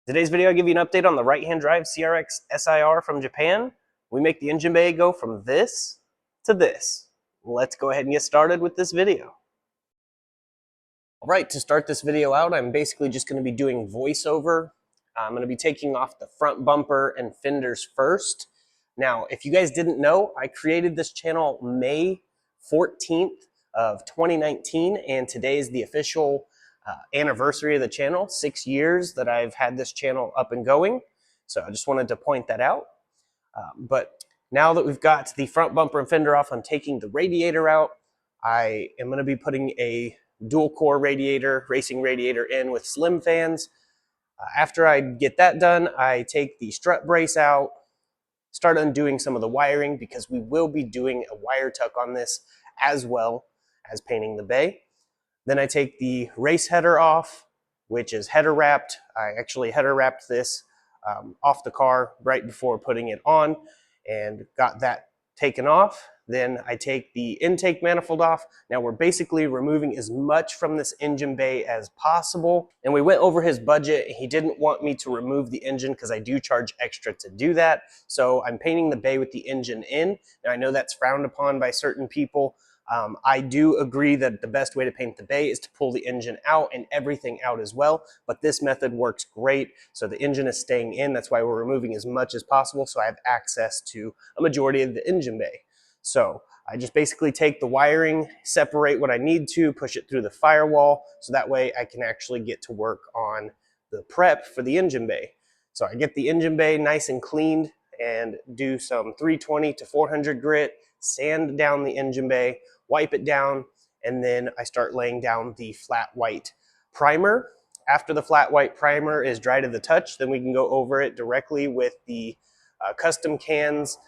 Today's video, I'll give you an update on the right-hand drive CRX SiR from Japan. We make the engine bay go from this to this. Let's go ahead and get started with this video. All right, to start this video out, I'm basically just going to be doing voiceover. I'm going to be taking off the front bumper and fenders first. Now, if you guys didn't know, I created this channel May 14th of 2019, and today is the official anniversary of the channel, 6 years that I've had this channel up and going. So I just wanted to point that out. But now that we've got the front bumper and fender off, I'm taking the radiator out. I am going to be putting a dual core radiator, racing radiator in with slim fans. After I get that done, I take the strut brace out, start undoing some of the wiring because we will be doing a wire tuck on this as well as painting the bay. Then I take the race header off, which is header wrapped. I actually header wrapped this off the car right before putting it on and got that taken off. Then I take the intake manifold off. Now we're basically removing as much from this engine bay as possible. And we went over his budget. He didn't want me to remove the engine because I do charge extra to do that. So I'm painting the bay with the engine in. Now I know that's frowned upon by certain people. I do agree that the best way to paint the bay is to pull the engine out and everything out as well, but this method works great. So the engine is staying in. That's why we're removing as much as possible, so I have access to a majority of the engine bay. So I just basically take the wiring, separate what I need to, push it through the firewall, so that way I can actually get to work on the prep for the engine bay. So I get the engine bay nice and cleaned and do some 320 to 400 grit, sand down the engine bay, wipe it down, and then I start laying down the flat white primer. After the flat white primer is dry to the touch, then we can go over it directly with the Custom Cans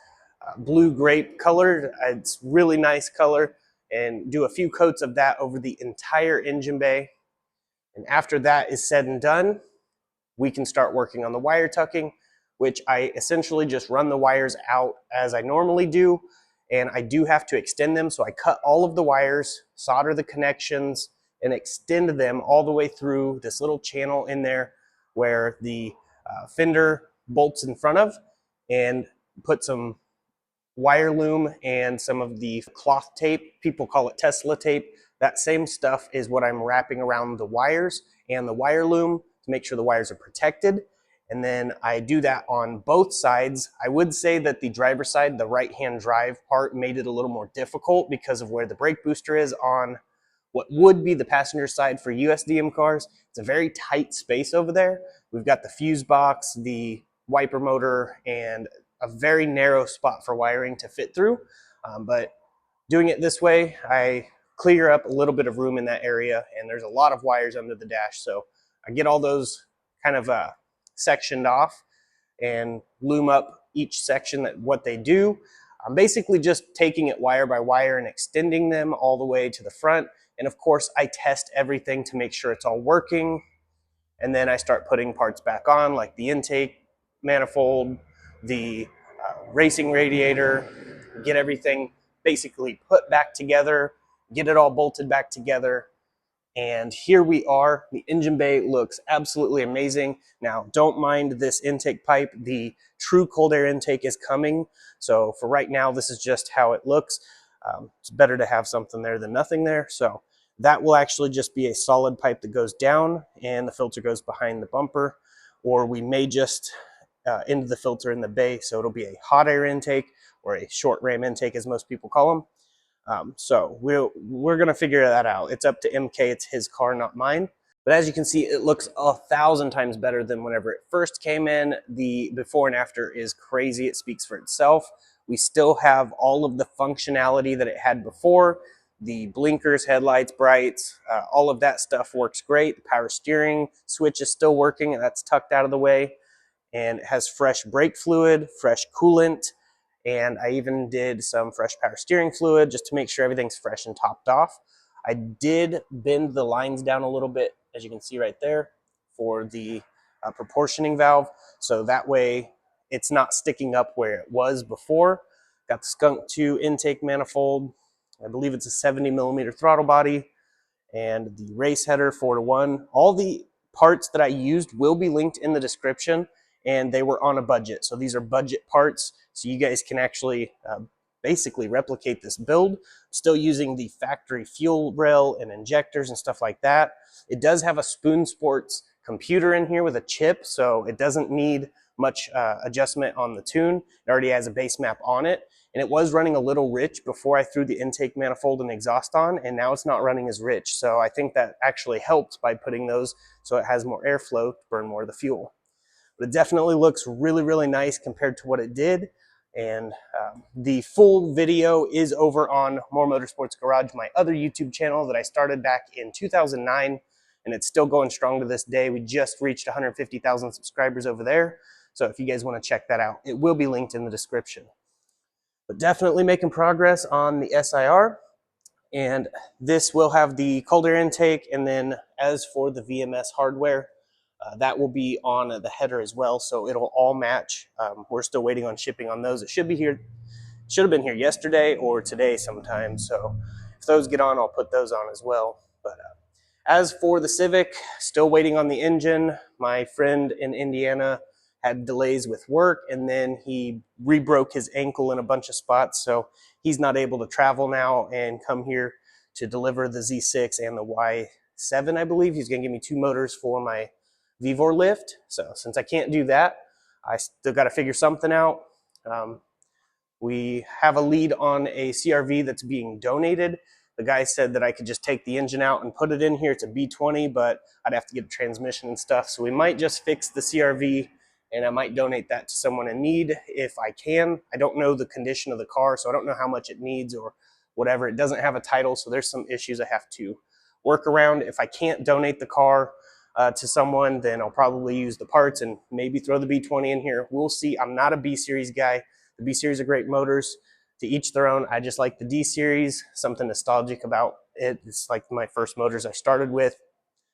blue grape color. It's really nice color, and do a few coats of that over the entire engine bay. And after that is said and done, we can start working on the wire tucking, which I essentially just run the wires out as I normally do. And I do have to extend them, so I cut all of the wires, solder the connections, and extend them all the way through this little channel in there where the fender bolts in front of, and put some wire loom and some of the cloth tape. People call it Tesla tape. That same stuff is what I'm wrapping around the wires and the wire loom to make sure the wires are protected. And then I do that on both sides. I would say that the driver's side, the right-hand drive part, made it a little more difficult because of where the brake booster is on what would be the passenger side for USDM cars. It's a very tight space over there. We've got the fuse box, the wiper motor, and a very narrow spot for wiring to fit through. But doing it this way, I clear up a little bit of room in that area, and there's a lot of wires under the dash. So I get all those kind of sectioned off and loom up each section that what they do. I'm basically just taking it wire by wire and extending them all the way to the front. And of course, I test everything to make sure it's all working. And then I start putting parts back on, like the intake manifold, the racing radiator, get everything basically put back together, get it all bolted back together. And here we are. The engine bay looks absolutely amazing. Now, don't mind this intake pipe. The true cold air intake is coming. So for right now, this is just how it looks. It's better to have something there than nothing there. So that will actually just be a solid pipe that goes down and the filter goes behind the bumper. Or we may just end the filter in the bay. So it'll be a hot air intake or a short ram intake, as most people call them. So we're going to figure that out. It's up to MK. It's his car, not mine. But as you can see, it looks 1,000 times better than whenever it first came in. The before and after is crazy. It speaks for itself. We still have all of the functionality that it had before. The blinkers, headlights, brights, all of that stuff works great. The power steering switch is still working, and that's tucked out of the way. And it has fresh brake fluid, fresh coolant. And I even did some fresh power steering fluid just to make sure everything's fresh and topped off. I did bend the lines down a little bit, as you can see right there, for the proportioning valve. So that way it's not sticking up where it was before. Got the Skunk 2 intake manifold. I believe it's a 70mm throttle body. And the race header 4-to-1. All the parts that I used will be linked in the description, and they were on a budget. So these are budget parts, so you guys can actually basically replicate this build, still using the factory fuel rail and injectors and stuff like that. It does have a Spoon Sports computer in here with a chip, so it doesn't need much adjustment on the tune. It already has a base map on it, and it was running a little rich before I threw the intake manifold and exhaust on, and now it's not running as rich. So I think that actually helped by putting those so it has more airflow to burn more of the fuel. But it definitely looks really, really nice compared to what it did. And the full video is over on More Motorsports Garage, my other YouTube channel that I started back in 2009, and it's still going strong to this day. We just reached 150,000 subscribers over there. So if you guys want to check that out, it will be linked in the description. But definitely making progress on the SiR. And this will have the cold air intake, and then as for the VMS hardware, that will be on the header as well, so it'll all match. We're still waiting on shipping on those. It should be here, should have been here yesterday or today sometime, so if those get on, I'll put those on as well. But as for the Civic, still waiting on the engine. My friend in Indiana had delays with work, and then he re-broke his ankle in a bunch of spots, so he's not able to travel now and come here to deliver the Z6 and the Y7, I believe. He's gonna give me 2 motors for my Vevor lift. So since I can't do that, I still got to figure something out. We have a lead on a CRV that's being donated. The guy said that I could just take the engine out and put it in here. It's a B20, but I'd have to get a transmission and stuff. So we might just fix the CRV, and I might donate that to someone in need if I can. I don't know the condition of the car, so I don't know how much it needs or whatever. It doesn't have a title, so there's some issues I have to work around. If I can't donate the car to someone, then I'll probably use the parts and maybe throw the B20 in here. We'll see. I'm not a B-Series guy. The B-Series are great motors. To each their own. I just like the D-Series, something nostalgic about it. It's like my first motors I started with.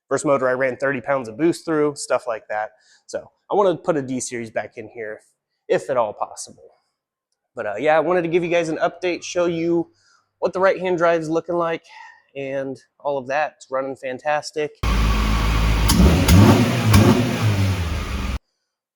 First motor I ran 30 pounds of boost through, stuff like that. So I want to put a D-Series back in here if at all possible. But yeah, I wanted to give you guys an update, show you what the right-hand drive is looking like and all of that. It's running fantastic.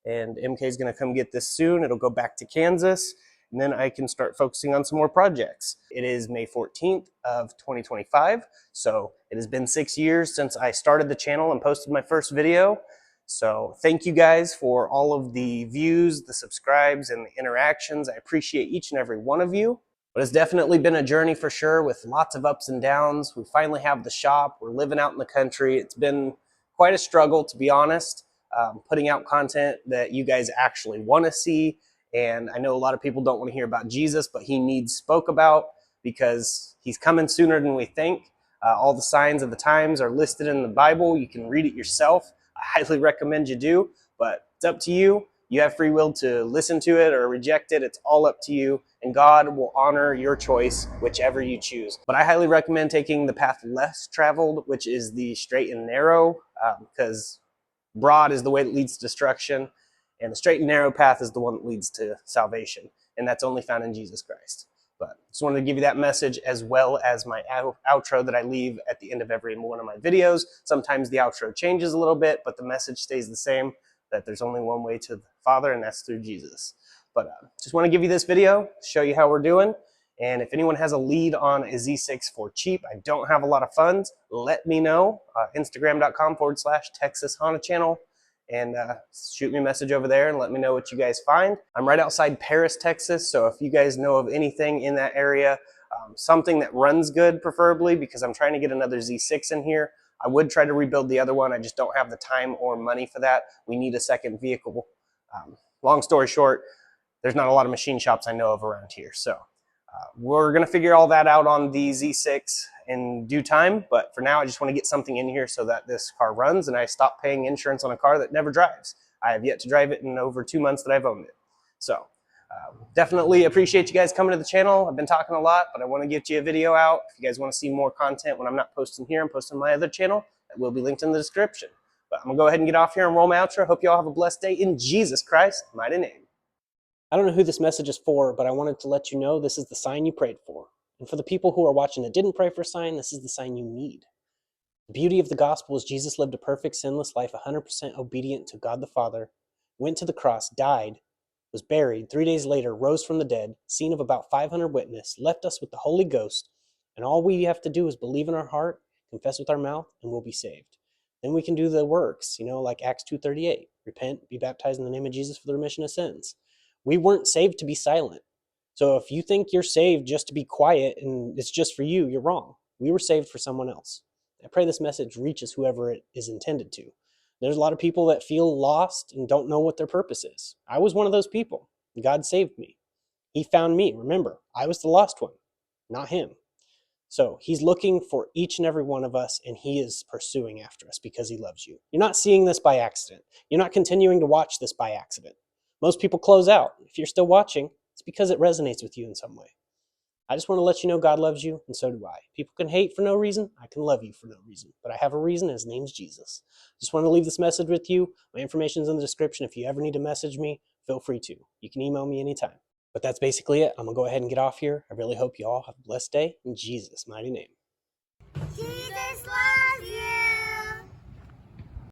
And MK is going to come get this soon. It'll go back to Kansas, and then I can start focusing on some more projects. It is May 14th of 2025, so it has been 6 years since I started the channel and posted my first video. So thank you guys for all of the views, the subscribes, and the interactions. I appreciate each and every one of you. But it's definitely been a journey for sure, with lots of ups and downs. We finally have the shop. We're living out in the country. It's been quite a struggle, to be honest. Putting out content that you guys actually want to see. And I know a lot of people don't want to hear about Jesus, but he needs spoke about because he's coming sooner than we think. All the signs of the times are listed in the Bible. You can read it yourself. I highly recommend you do, but it's up to you. You have free will to listen to it or reject it. It's all up to you, and God will honor your choice, whichever you choose. But I highly recommend taking the path less traveled, which is the straight and narrow, because broad is the way that leads to destruction, and the straight and narrow path is the one that leads to salvation, and that's only found in Jesus Christ. But just wanted to give you that message, as well as my outro that I leave at the end of every one of my videos. Sometimes the outro changes a little bit, but the message stays the same, that there's only one way to the Father, and that's through Jesus. But just want to give you this video, show you how we're doing. And if anyone has a lead on a Z6 for cheap, I don't have a lot of funds, let me know. Instagram.com/Texas Honda channel, and shoot me a message over there and let me know what you guys find. I'm right outside Paris, Texas, so if you guys know of anything in that area, something that runs good preferably, because I'm trying to get another Z6 in here. I would try to rebuild the other one. I just don't have the time or money for that. We need a second vehicle. Long story short, there's not a lot of machine shops I know of around here, so we're going to figure all that out on the Z6 in due time. But for now, I just want to get something in here so that this car runs and I stop paying insurance on a car that never drives. I have yet to drive it in over 2 months that I've owned it. So definitely appreciate you guys coming to the channel. I've been talking a lot, but I want to get you a video out. If you guys want to see more content when I'm not posting here, I'm posting on my other channel. That will be linked in the description. But I'm going to go ahead and get off here and roll my outro. Hope you all have a blessed day in Jesus Christ's mighty name. I don't know who this message is for, but I wanted to let you know this is the sign you prayed for. And for the people who are watching that didn't pray for a sign, this is the sign you need. The beauty of the gospel is Jesus lived a perfect, sinless life, 100% obedient to God the Father, went to the cross, died, was buried, 3 days later, rose from the dead, seen of about 500 witnesses, left us with the Holy Ghost, and all we have to do is believe in our heart, confess with our mouth, and we'll be saved. Then we can do the works, like Acts 2:38, repent, be baptized in the name of Jesus for the remission of sins. We weren't saved to be silent. So if you think you're saved just to be quiet and it's just for you, you're wrong. We were saved for someone else. I pray this message reaches whoever it is intended to. There's a lot of people that feel lost and don't know what their purpose is. I was one of those people. God saved me. He found me. Remember, I was the lost one, not him. So he's looking for each and every one of us, and he is pursuing after us because he loves you. You're not seeing this by accident. You're not continuing to watch this by accident. Most people close out. If you're still watching, it's because it resonates with you in some way. I just want to let you know God loves you, and so do I. People can hate for no reason. I can love you for no reason. But I have a reason, and his name's Jesus. Just want to leave this message with you. My information's in the description. If you ever need to message me, feel free to. You can email me anytime. But that's basically it. I'm going to go ahead and get off here. I really hope you all have a blessed day in Jesus' mighty name.